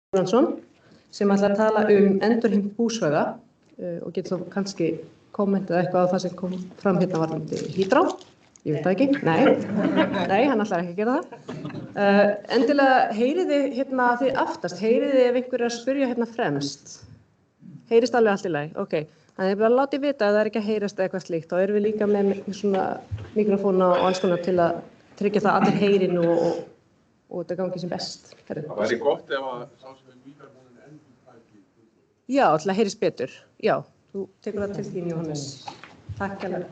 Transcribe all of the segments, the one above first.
Þórhallsson sem ætlar að tala endurheimt búsvæða og getur þá kannski kommentað eitthvað á það sem kom fram hérna varðandi Hídrá. Ég veit það ekki. Nei, hann ætlar ekki að gera það. Endilega heyrið þið hérna þið aftast, heyrið þið ef einhver er að spyrja hérna fremst. Heyrist alveg allt í lagi, ok. Þannig að bara látið vita að það er ekki að heyrast eitthvað slíkt. Þá erum við líka með svona mikrofóna og alls konar til að tryggja það allir heyri nú og þetta gangi sem best. Það væri gott ef að sá sem er mikrofónin endurtæki. Já, til að heyrist betur. Já, þú tekur það til þín, Jóhannes. Takk alveg.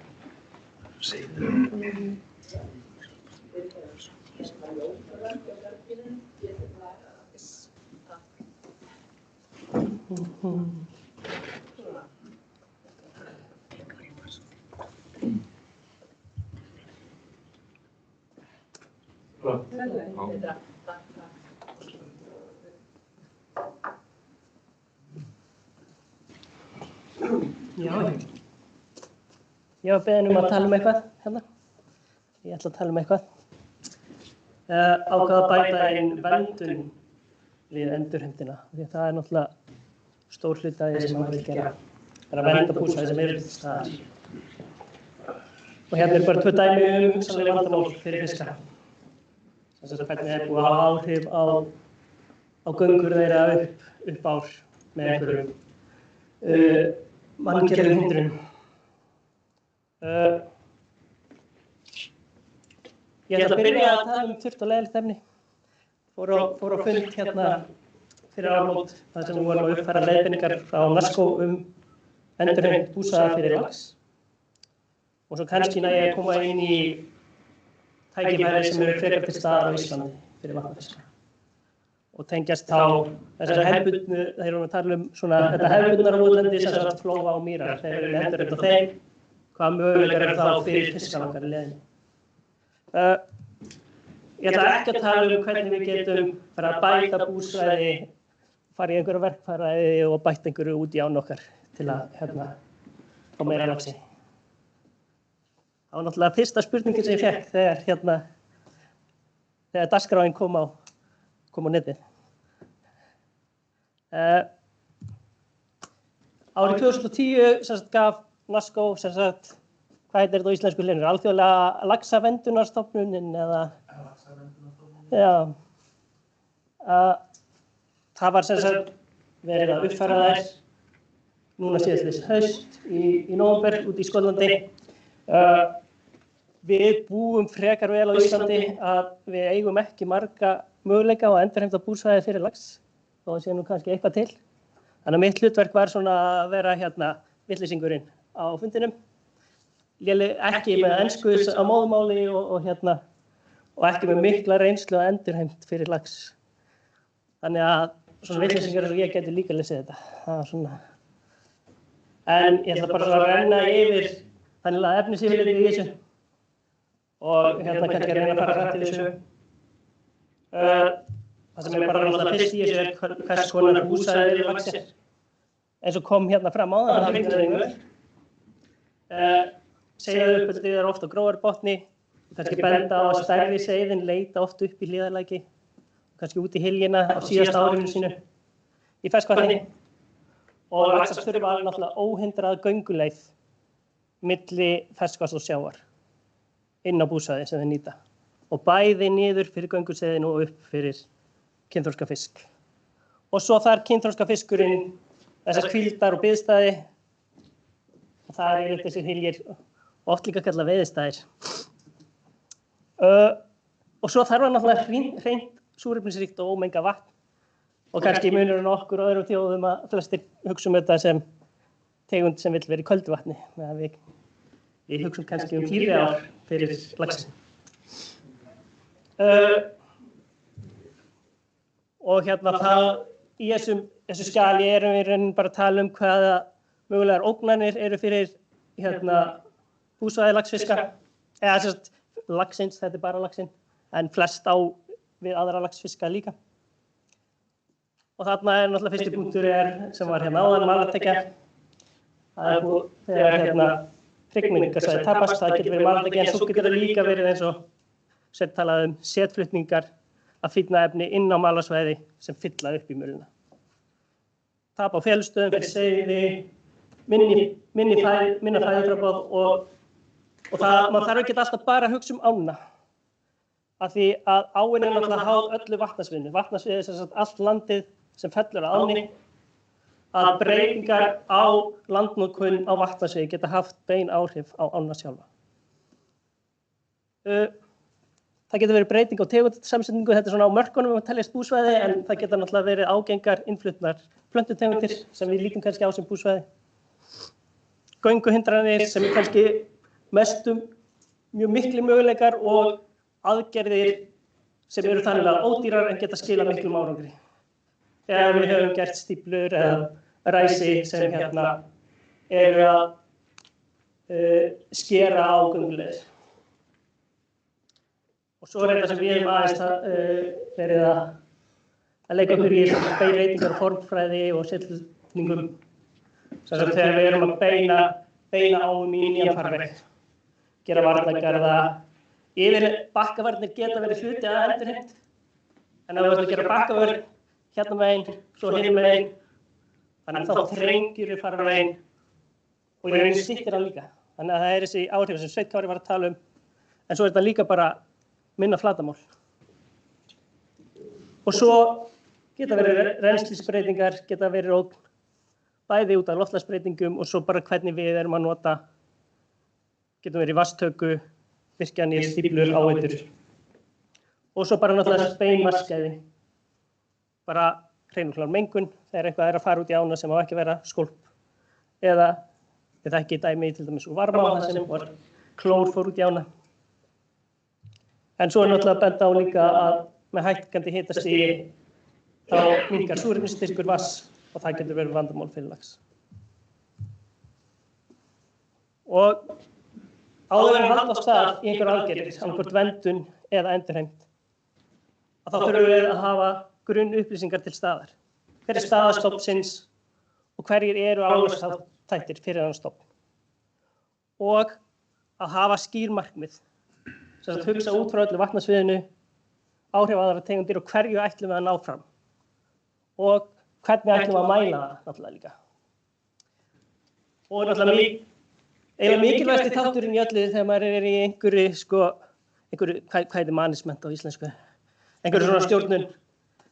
Ég var beðin að tala eitthvað hérna. Ég ætla að tala eitthvað. Ákvað að bæta inn verndun við endurheimtina. Því það er náttúrulega stór hluti af því sem maður vil gera. Það er að vernda búsvæði sem eru til staðar. Og hérna bara 2 dæmi hugsanleg vandamál fyrir fiska. Þess að hvernig er búið að hafa áhrif á göngur þeirra upp ár með einhverjum manngerðum hindrunum. Ég ætla að byrja að tala þurrt og leiðilegt efni. Fór á fund hérna fyrir áramót þar sem við vorum að uppfæra leiðbeiningar frá NASCO endurheimt búsvæða fyrir lax. Og svo kannski næ ég að koma inn í tækifæri sem eru frekar til staðar á Íslandi fyrir vatnafiska. Og tengjast þá þessar hefðbundnu, þeir eru að tala svona þetta hefðbundnar votlendis, þessar flóa og mýrar, þeir eru endurheimt á þeim. Hvað möguleikar þá fyrir fiskalangar í leiðinni. Ég ætla ekki að tala hvernig við getum bara að bæta búsvæði, fara í einhverja verkfæri og bæta einhverju út í án okkar til að fá meira laxi. Það var náttúrulega fyrsta spurningin sem ég fékk þegar dagskráin kom á netið. Árið 2010 gaf NASCO, hvað heitir þetta á íslensku hlinur? Alþjóðlega laxaverndunarstofnunin eða? Já. Það var verið að uppfæra þær núna síðastliðið haust í nóvember úti í Skotlandi. Við búum frekar vel á Íslandi að við eigum ekki marga möguleika á að endurheimta búsvæði fyrir lax, þó að sé nú kannski eitthvað til. Þannig að mitt hlutverk var svona að vera vitleysingurinn á fundinum. Ekki með ensku á móðumáli og ekki með mikla reynslu að endurheimt fyrir lax. Þannig að svona vitleysingar og ég geti líka lesið þetta. Það var svona. En ég ætla bara að renna yfir þannig að efnisyfirlitið í þessu. Og kannski að reyna að fara rætt til þessu. Það sem er bara náttúrulega fyrst í þessu er hvers konar búsvæði fyrir lax er. Eins og kom fram áðan að hryggdýraeyðingur. Seiðauppeldi er oft á grófarbotni, kannski benda á að stærri seiðin leita oft upp í hlíðarlæki, kannski út í hyljina á síðasta árinu sínu í ferskvatni. Og laxar þurfa náttúrulega óhindrað gönguleið milli ferskvatns og sjávar inn á búsvæði sem þeir nýta. Og bæði niður fyrir gönguseiðin og upp fyrir kynþroska fisk. Og svo þar kynþroska fiskurinn þessar hvíldar og biðstæði. Og það eru þessir hyljir, oft líka kallað veiðistæðir. Og svo þarf náttúrulega hreint, súrefnisríkt og ómengað vatn. Og kannski munurinn okkur og öðrum þjóðum að flestir hugsa þetta sem tegund sem vill vera í köldu vatni. Við hugsum kannski 4 ár fyrir laxinn. Og í þessu skjali erum við bara að tala hvaða mögulegar ógnanir eru fyrir búsvæði laxfiska, eða laxins, þetta er bara laxinn, en flest á við aðra laxfiska líka. Og þarna er náttúrulega fyrsti punktur sem var áðan malatekja. Það er búið þegar hrygningarsvæði tapast, það getur verið malatekja en svo getur það líka verið eins og talað setflutningar af fínnaefni inn á malarsvæði sem fylla upp í möluna. Tap á felustöðum fyrir seiði, minna fæðuframboð og maður þarf ekki alltaf bara að hugsa ána. Af því að áin náttúrulega háð öllu vatnasviðinu. Vatnasviðið er sem sagt allt landið sem fellur að ánni. Að breytingar á landnotkun á vatnasviði geta haft bein áhrif á ána sjálfa. Það getur verið breyting á tegundasamsetningu, þetta er svona á mörkunum að teljast búsvæði, en það geta náttúrulega verið ágengar innflutnar plöntutegundir sem við lítum kannski á sem búsvæði. Gönguhindranir sem er kannski mestum mjög mikli möguleikar og aðgerðir sem eru þannig ódýrar en geta skilað miklum árangri. Þegar við höfum gert stíflur eða ræsi sem eru að skera á gönguleiðir. Og svo er þetta sem við hefum aðeins verið að leika okkur í breytingar á formfræði og setningum. Þegar við erum að beina áum í nýjan farveg, gera varnargarða. Yfir bakkavarnir geta verið hluti að endurheimt, en ef við ætlum að gera bakkavörn hérna megin, svo hinn megin, þannig að þá þrengir við farveginn og í rauninni styttir hann líka. Þannig að það er þessi áhrif sem Sveinn Kári var að tala en svo er þetta líka bara minna flatarmál. Og svo geta verið rennslisbreytingar, geta verið ógn, bæði út af loftslagsbreytingum og svo bara hvernig við erum að nota, getum verið vatnstöku, virkjanir, stíflur, áheitur. Og svo bara náttúrulega beinmarskæði. Bara hrein og klár mengun þegar eitthvað er að fara út í ána sem á ekki að vera skólp. Eða við þekki dæmi til dæmis úr Varmá þar sem var klór fór út í ána. En svo er náttúrulega bent á líka að með hækkandi hitastigi þá minnkar súrefnisstyrkur vatns og það getur verið vandamál fyrir lax. Og áður en halda af stað í einhverjar aðgerðir, annaðhvort verndun eða endurheimt, þá þurfum við að hafa grunnupplýsingar til staðar. Hver er staða stofnsins og hverjir eru álagsþættir fyrir þennan stofn. Og að hafa skýr markmið, sem að hugsa út frá öllu vatnasviðinu, áhrif á aðrar tegundir og hverju ætlum við að ná fram. Og hvernig ætlum við að mæla það náttúrulega líka. Og náttúrulega eiginlega mikilvægasti þátturinn í öllu þegar maður er í einhverju, hvað heitir management á íslensku? Einhverju svona stjórnun,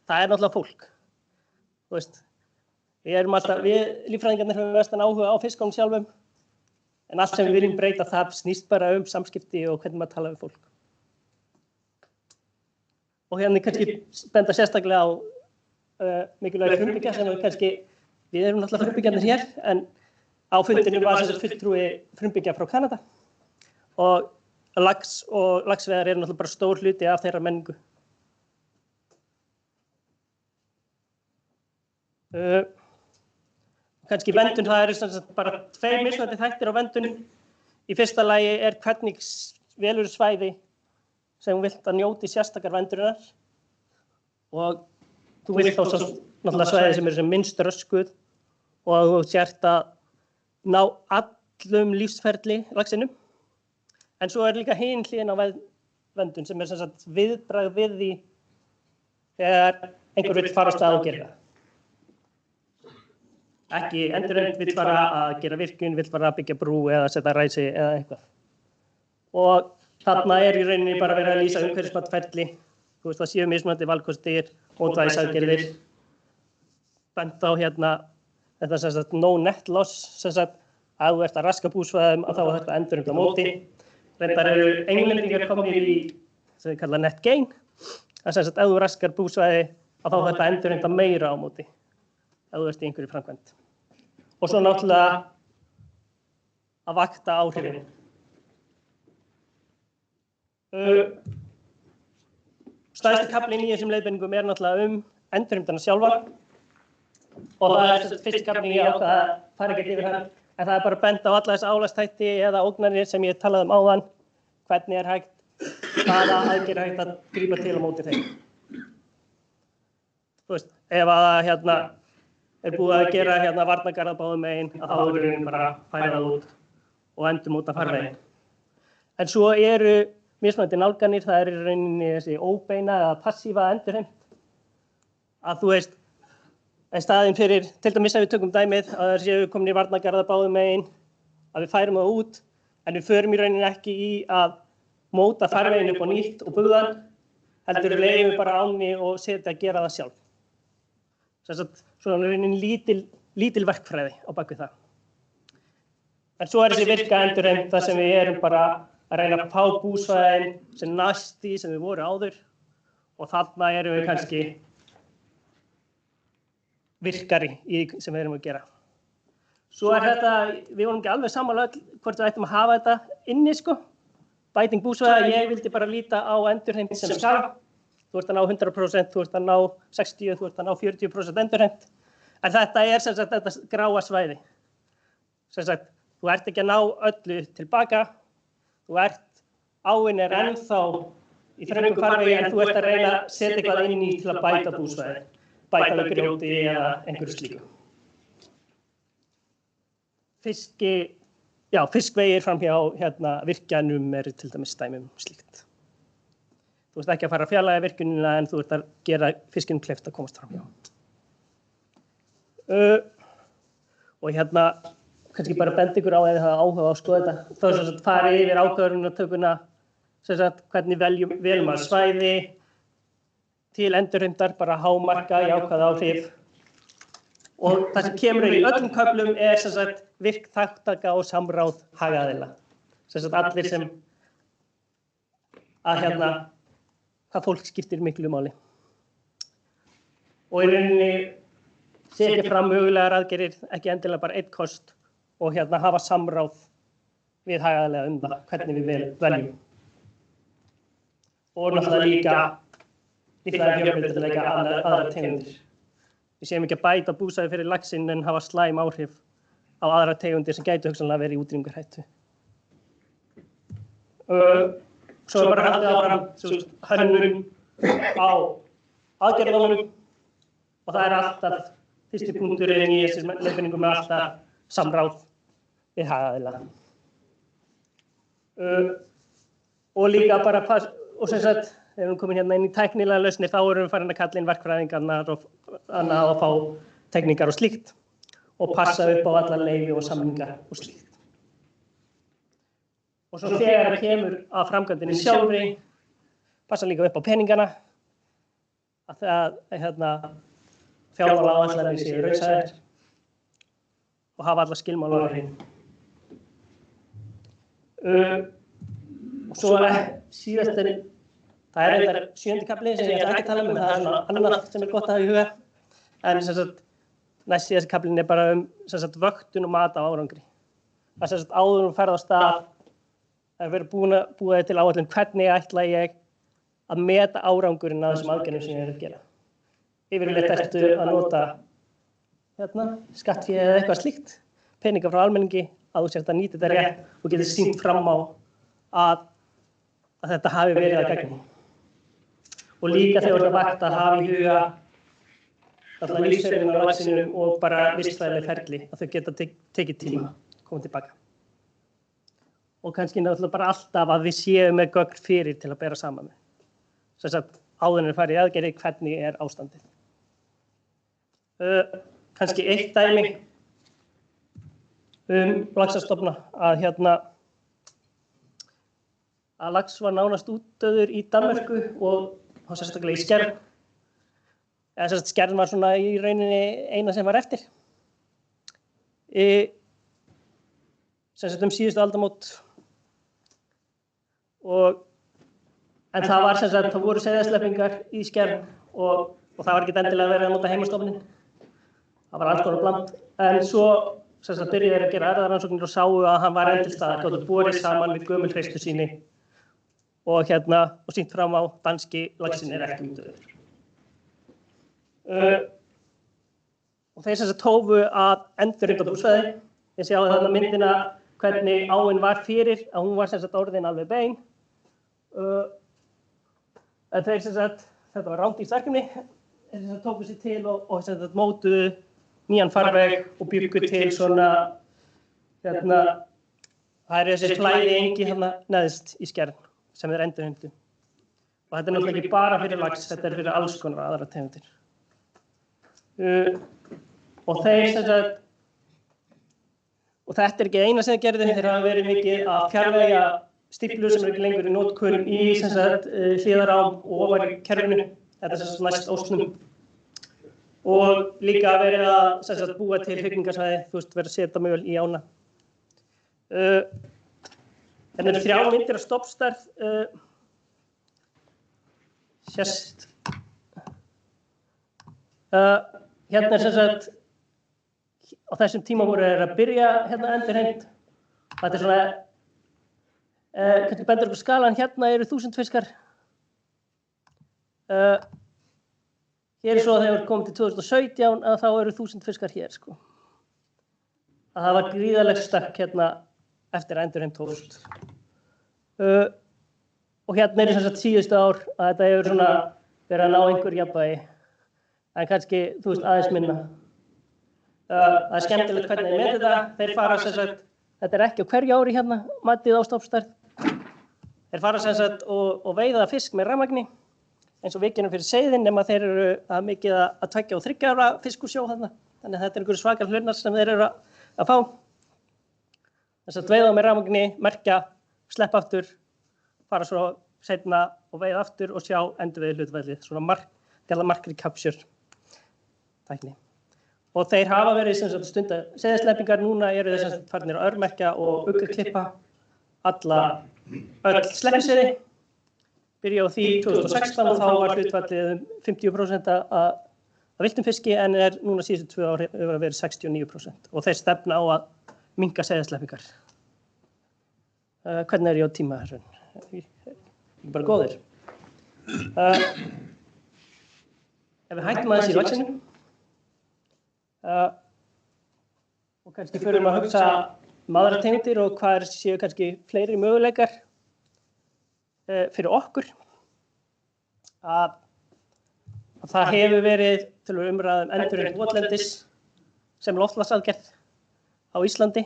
það er náttúrulega fólk. Þú veist, við líffræðingarnir höfum mestan áhuga á fiskgáng sjálfum, en allt sem við viljum breyta það snýst bara samskipti og hvernig maður tala við fólk. Og hérna kannski benda sérstaklega á mikilvægi frumbyggja sem við erum náttúrulega frumbyggjarnir hér, en á fundinu var fulltrúi frumbyggja frá Kanada og lax og laxveiðar eru náttúrulega bara stór hluti af þeirra menningu. Kannski verndun, það eru bara tveir mismunandi þættir á verndun. Í fyrsta lagi er hvernig velur svæði sem þú vilt að njóti sérstakar verndunar og þú vilt þá náttúrulega svæði sem eru sem minnst röskuð og þú sért að ná allum lífsferli laxinum. En svo er líka hin hliðin á verndun sem er sem sagt viðbragð við því þegar einhver vill fara af stað og gera það. Ekki endurheimt vill fara að gera virkjun, vill fara að byggja brú eða setja ræsi eða eitthvað. Og þarna er í rauninni bara verið að lýsa umhverfismatferli. Þú veist, það séu mismunandi valkostir, mótvægisaðgerðir. Bent á þetta sem sagt no net loss, sem sagt að þú ert að raska búsvæðum að þá er þetta endurheimta móti. Reyndar eru englendingar komnir í sem við kalla net gain. Það sem sagt ef þú raskar búsvæði að þá er þetta endurheimta meira á móti. Ef þú ert í einhverju framkvæmd. Og svo náttúrulega að vakta áhrifin. Stærsti kaflinn í þessum leiðbeiningum er náttúrulega endurheimtana sjálfa. Og það er fyrsti kaflinn ég ákvað að fara ekkert yfir hann. En það er bara bent á alla þessa álagsþætti eða ógnanir sem ég talaði áðan. Hvernig er hægt, hvaða aðgerð er hægt að grípa til á móti þeim. Þú veist, ef að er búið að gera varnargarða báðum megin að þá er bara að færa það út og endurmóta farveginn. En svo eru mismunandi nálganir, það er í rauninni þessi óbeina eða passífa endurheimt. Að þú veist, staðinn fyrir, til dæmis ef við tökum dæmið, að það séu komin í varnargarða báðum megin, að við færum það út, en við förum í rauninni ekki í að móta farveginn upp á nýtt og bugðan, heldur leyfum við bara ánni og setja að gera það sjálf. Þess að svona rauninni lítil verkfræði á bakvið það. En svo þessi virka endurheimt þar sem við erum bara að reyna að fá búsvæðin sem næst því sem við voru áður og þarna erum við kannski virkari í því sem við erum að gera. Svo þetta, við vorum ekki alveg sammála öll hvort við ættum að hafa þetta inni sko. Bæting búsvæða, ég vildi bara líta á endurheimt sem skal. Þú ert að ná 100%, þú ert að ná 60%, þú ert að ná 40% endurheimt. En þetta er sem sagt þetta gráa svæði. Sem sagt, þú ert ekki að ná öllu tilbaka. Þú áin er ennþá í þröngum farvegi en þú ert að reyna að setja eitthvað inn í til að bæta búsvæði. Bæta með grjóti eða einhverju slíku. Fiskvegir framhjá virkjanum er til dæmis dæmi slíkt. Þú ert ekki að fara að fjarlægja virkjunina en þú ert að gera fiskinum kleift að komast framhjá. Og kannski bara benda ykkur á ef þið hafa áhuga á að skoða þetta. Þá sem sagt farið yfir ákvörðunartökuna, sem sagt hvernig veljum að svæði til endurheimtar, bara hámarka jákvæð áhrif. Og það sem kemur í öllum köflum er sem sagt virk þátttaka og samráð hagaðila. Sem sagt allir sem að hvað fólk skiptir miklu máli. Og í rauninni setja fram mögulegar aðgerðir, ekki endilega bara einn kost og hafa samráð við hagaðilega það, hvernig við veljum. Og náttúrulega líka fjölbreytileika aðrar tegundir. Við séum ekki að bæta búsvæði fyrir laxinn en hafa slæm áhrif á aðrar tegundir sem gætu hugsanlega verið í útrýmingarhættu. Svo er bara haldið áfram hönnun á aðgerðunum og það er alltaf fyrsti punkturinn í þessum leiðbeiningum er alltaf samráð við hagaðila. Og líka bara og sem sagt þegar við erum komin inn í tæknilega lausnir þá erum við farin að kalla inn verkfræðingarnar og annað að fá tekníkar og slíkt og passa upp á alla leyfi og samningar og slíkt. Og svo þegar það kemur að framkvæmdinni sjálfri, passa líka upp á peningana, að það fjármálaáætlanir séu raunsæðir og hafa alla skilmála á hreinu. Og svo síðast það er þetta 7. kafli sem ég ætla ekki að tala um, það er svona annað sem er gott að hafa í huga. En næst síðasti kaflinn er bara vöktun og mat á árangri. Það er áður ferð á stað, það er verið búið til áætlun hvernig ætla ég að meta árangurinn af þessum aðgerðum sem ég er að gera. Yfirleitt ertu að nota skattfé eða eitthvað slíkt, peninga frá almenningi, að þú sért að nýta þetta rétt og getur sýnt fram á að þetta hafi verið að gagni. Og líka þegar þú ert að vakta að hafa í huga alltaf lífsferðin á laxinum og bara vistfræðileg ferli að þau geta tekið tíma að koma tilbaka. Og kannski náttúrulega bara alltaf að við séum með gögn fyrir til að bera saman með. Sem sagt áður en farið í aðgerði hvernig er ástandið. Kannski eitt dæmi laxastofna að lax var nánast útdauður í Danmörku og þá sérstaklega í Skjern. Eða Skjern var svona í rauninni eina sem var eftir. Sem sagt síðustu aldamót. En það var sem sagt, það voru seiðasleppingar í Skjern og það var ekki endilega verið að nota heimastofninn. Það var alls konar bland. En svo sem sagt byrjuðu þeir að gera erfðarannsóknir og sáu að hann var enn til staðar, gátu borið saman við gömul hreistusýni og sýnt fram á danski laxinn er ekki útdauður. Og þeir sem sagt hófu að endurheimta búsvæði. Ég sé á þarna myndina hvernig áin var fyrir, að hún var sem sagt orðin alveg bein. En þeir sem sagt, þetta var rándýrt verkefni, þeir sem sagt tóku sér til og sem sagt mótuðu nýjan farveg og byggu til svona, það er þessi flæði engi neðst í Skjern. sem þeir endurheimtu. Og þetta náttúrulega ekki bara fyrir lax, þetta fyrir alls konar aðra tegundir. Og þeir sem sagt, og þetta ekki eina sem þeir gerðu, þeir hafa verið mikið að fjarlægja stíflur sem ekki lengur í notkun í sem sagt hliðarám og ofar í kerfinu, þetta sem sagt næst ósnum. Og líka verið að sem sagt búa til hrygningarsvæði, verið að setja möl í ána. En þetta 3 myndir af stofnstærð sést. Hérna sem sagt, á þessum tíma voru þeir að byrja hérna endurheimt. Þetta svona, hvernig bendur ykkur skalan, hérna eru 1000 fiskar. Hér svo þegar við komum til 2017 að þá eru 1000 fiskar hér, sko. Að það var gríðarlegt stökk hérna eftir að endurheimt hófst. Og hérna sem sagt síðustu ár að þetta hefur svona verið að ná einhver jafnvægi, en kannski, aðeins minna. Það er skemmtilegt hvernig þeir meta þetta. Þeir fara sem sagt, þetta er ekki á hverju ári hérna, matið á stofnstærð. Þeir fara sem sagt og veiða fisk með rafmagni, eins og við gerum fyrir seiðin, nema þeir eru að mikið að 2 og 3 ára fisk úr sjó þarna. Þannig að þetta er einhverju svakar hlunar sem þeir eru að fá. Þess að veiða með rafmagni, merkja, sleppa aftur, fara svo seinna og veiða aftur og sjá endurveiði hlutfallið, svona markri capture tækni. Og þeir hafa verið sem sagt stunda seiðasleppingar, núna eru þeir sem sagt farnir að örmerkja og klippa öll sleppiseiði. Byrja á því 2016 og þá var hlutfallið 50% af villtum fiski en núna síðustu 2 ár hefur verið 69% og þeir stefna á að minnka seiðasleppingar. Hvernig ég á tíma þessu? Ég er bara góðir. Ef við hættum aðeins í laxinu og kannski förum að hugsa aðrar tegundir og hvað séu kannski fleiri möguleikar fyrir okkur að það hefur verið umræða endurheimt votlendis sem loftslagsaðgerð á Íslandi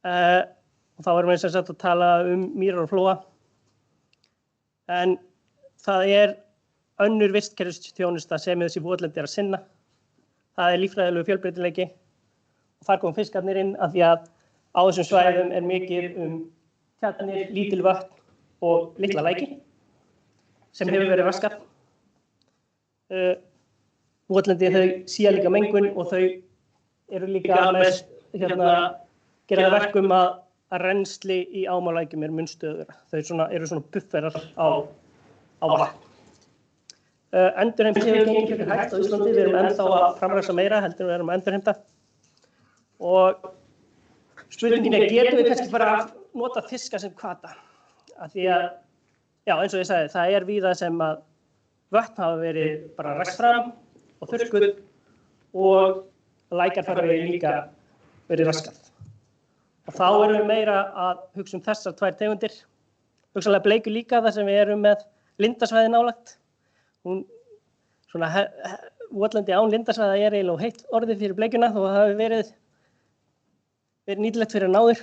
og þá erum við sem sagt að tala mýrar og flóa en það önnur vistkerfisþjónusta sem þessi votlendi að sinna. Það líffræðilegur fjölbreytileiki og þar koma fiskarnir inn af því að á þessum svæðum mikið tjarnir, lítil vötn og litla læki sem hefur verið raskað. Votlendi þau síða líka mengun og þau eru líka með gera það verkum að rennsli í ámalækjum mun stöðugra. Þau eru svona bufferar á vatn. Endurheimt hefur gengið fyrir hægt á Íslandi, við erum ennþá að framræsa meira heldur en við erum að endurheimta. Og spurningin getum við kannski bara nota fiska sem hvata? Af því að, já, eins og ég sagði, það víða sem að vötn hafa verið bara ræst fram og þurrkuð og lækjarfarvegi líka verið raskað. Og þá erum við meira að hugsa þessar 2 tegundir. Hugsanlega bleiku líka þar sem við erum með lindasvæði nálægt. Votlendi án lindasvæða eiginlega heitt orðið fyrir bleikjuna þó að það hafi verið nýtilegt fyrir náður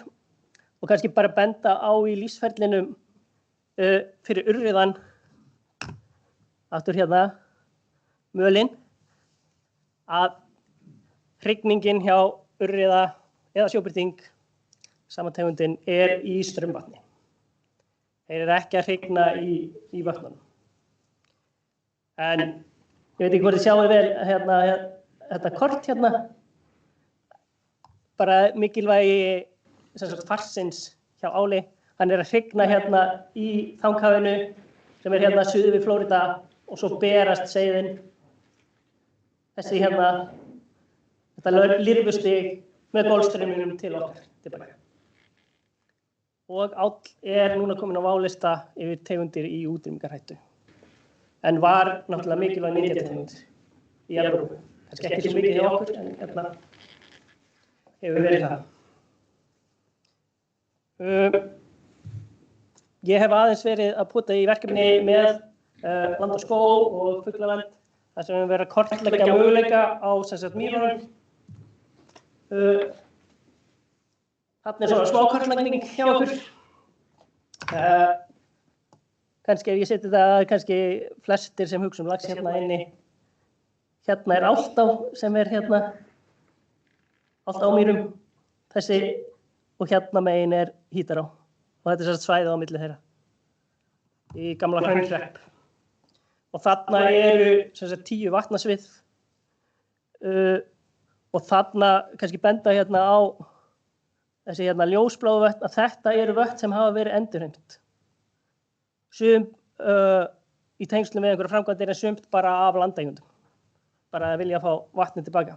og kannski bara benda á í lífsferlinum fyrir urriðan aftur hérna mölin að hrygningin hjá urriða eða sjóbirting sama tegundin í straumvatni. Þeir eru ekki að hrygna í vötnunum. En ég veit ekki hvort þið sjáið vel þetta kort hérna, bara mikilvægi farsins hjá áli. Hann að hrygna hérna í Þanghafinu sem hérna suður við Flórída og svo berast seiðin þessi hérna, þetta lirfustig með Golfstrauminum til okkar tilbaka. Og áll núna komin á válista yfir tegundir í útrýmingarhættu. En var náttúrulega mikilvæg nytjategund í Evrópu. Kannski ekki svo mikið hjá okkur, en hérna hefur verið það. Ég hef aðeins verið að púta í verkefni með Land og skóg og fuglavernd, þar sem við verið að kortleggja möguleika á mýrunum. Þarna svona smá kortlegging hjá okkur. kannski ef ég seti þetta kannski flestir sem hugsa lax hérna inni. Hérna Álftá sem hérna Álftámýrum, þessi, og hérna megin Hítará. Og þetta sem sagt svæðið á milli þeirra í gamla Hraunhrepp. Og þarna eru sem sagt 10 vatnasvið og þarna kannski benda hérna á þessi hérna ljósbláu vötn að þetta eru vötn sem hafa verið endurheimt. Sum í tengslum við einhverja framkvæmdir en sumt bara af landeigendum. Bara að vilja fá vatnið tilbaka.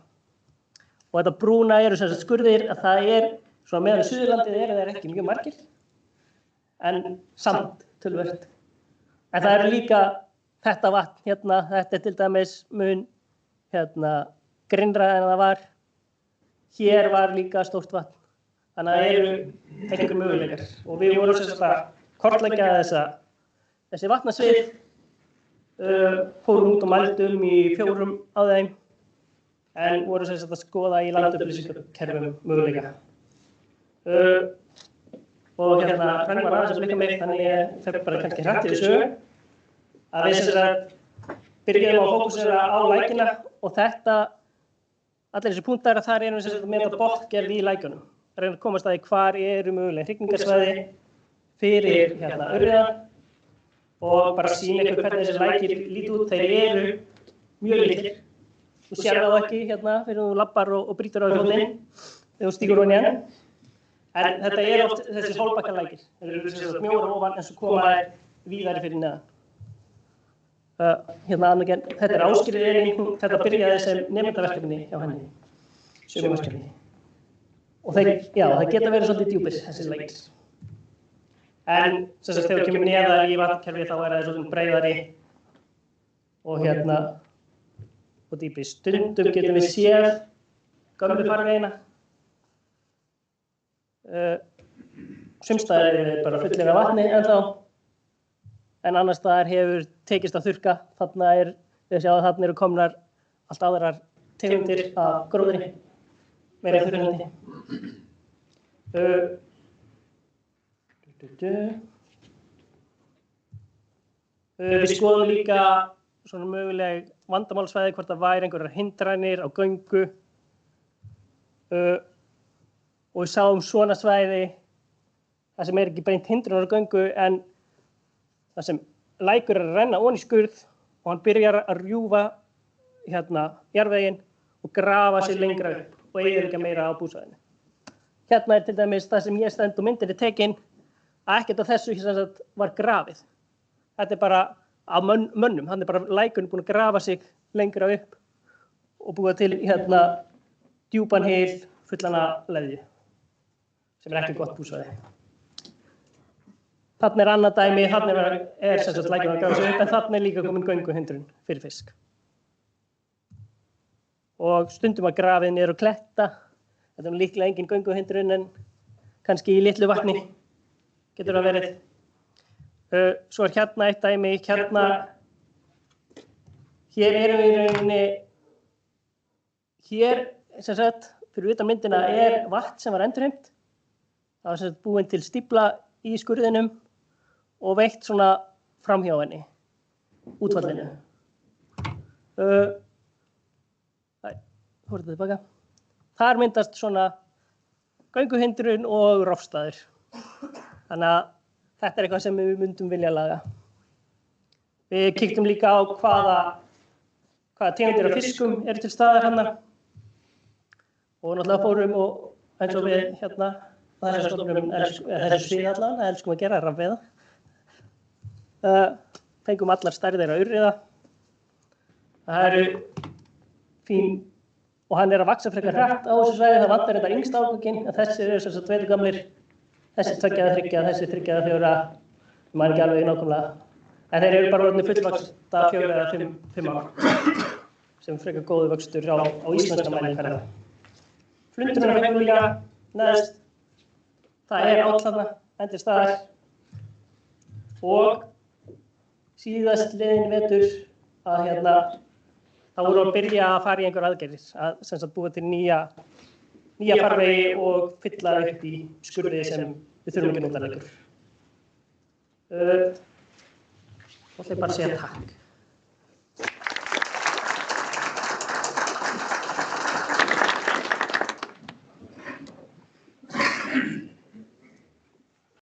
Og þetta brúna eru sem sagt skurðir að það svona meðan Suðurlandið eru þeir ekki mjög margir en samt töluvert. En það eru líka þetta vatn hérna, þetta til dæmis mun hérna grynnra en það var. Hér var líka stórt vatn. Þannig að það eru einhverjir möguleikar. Og við vorum sem sagt að kortleggja þessi vatnasvið, fórum út og mældum í 4 á þeim, en vorum sem sagt að skoða í landupplýsingakerfum möguleika. Og hérna Frank var aðeins að blikka mig, þannig ég fer bara kannski hratt yfir sögu. Að við sem sagt byrjuðum að fókusera á lækina og þetta, allir þessi punktar að þar erum við sem sagt að meta botngerð í lækjunum. Reyna að komast að því hvar eru möguleg hrygningarsvæði fyrir hérna urriðann og bara sýna ykkur hvernig þessi lækir líti út. Þeir eru mjög litlir. Þú sér þá ekki hérna fyrir þú labbar og brýtur á því fótinn þegar þú stígur ofan í hann. En þetta eru oft þessi hólbakkalækir. Þeir eru sem sagt mjóra ofan en svo koma þeir víðari fyrir neðan. Hérna þetta Ásgerður Elín, þetta byrjaði sem nemendaverkefni hjá henni, sumarverkefni. Og það geta verið svolítið djúpir, þessi lækir. En sem sagt þegar við kemur neðar í vatnkerfi þá það svolítið breiðari og hérna og dýpri. Stundum getum við séð gömlu farvegina. Sums staðar eru bara fullir af vatni ennþá. En annars staðar hefur tekist að þurrka. Þarna eru komnar allt aðrar tegundir af gróðri, meira þurrlendi. Við skoðum líka svona möguleg vandamálsvæði, hvort það væri einhverjar hindranir á göngu. Og við sáum svona svæði, það sem ekki beint hindranir á göngu, en það sem lækur að renna ofan í skurð og hann byrjar að rjúfa hérna jarðveginn og grafa sig lengra upp og eyðileggja meira á búsvæðinu. Hérna til dæmis það sem ég stend og myndin tekin að ekkert af þessu sem sagt var grafið. Þetta bara af mönnum, hann bara lækurinn búinn að grafa sig lengra upp og búa til hérna djúpan hið fullan af leðju sem ekki gott búsvæði. Þarna annað dæmi, þarna sem sagt lækjum að grafa sig upp, en þarna líka komin gönguhindrun fyrir fisk. Og stundum að grafið niður og kletta. Þetta líklega engin gönguhindrun en kannski í litlu vatni getur það verið. Svo hérna eitt dæmi, hérna, hér erum við í rauninni, hér sem sagt fyrir utan myndina vatn sem var endurheimt. Það var sem sagt búin til stífla í skurðinum og veitt svona framhjá henni, útfallinu. Fór þetta tilbaka. Þar myndast svona gönguhindrun og rofstaður. Þannig að þetta eitthvað sem við myndum vilja laga. Við kíktum líka á hvaða tegundir af fiskum eru til staðar hérna. Og náttúrulega fórum og eins og við hérna þessu stofnum, þessu sviði allan, elskum að gera rafveiða. Fengum allar stærðir að urriða. Það eru fín, og hann að vaxa frekar hratt á þessu svæði, það vantar þetta yngst ágöngin, en þessi eru sem sagt veturgamlir, þessi 2 eða 3, þessi 3 eða 4, ég man ekki alveg nákvæmlega. En þeir eru bara orðnir fullvaxta 4 eða 5 ár, sem frekar góður vöxtur á íslenska mælikvarða. Flundrunar fengum líka neðst. Það áll þarna, endir staðar. Og síðast liðin vetur að hérna, þá vorum við að byrja að fara í einhver aðgerðir, að sem sagt búa til nýja farvegi og fylla upp í skurði sem við þurfum ekki að nota lengur. Svo ætla ég bara að segja takk.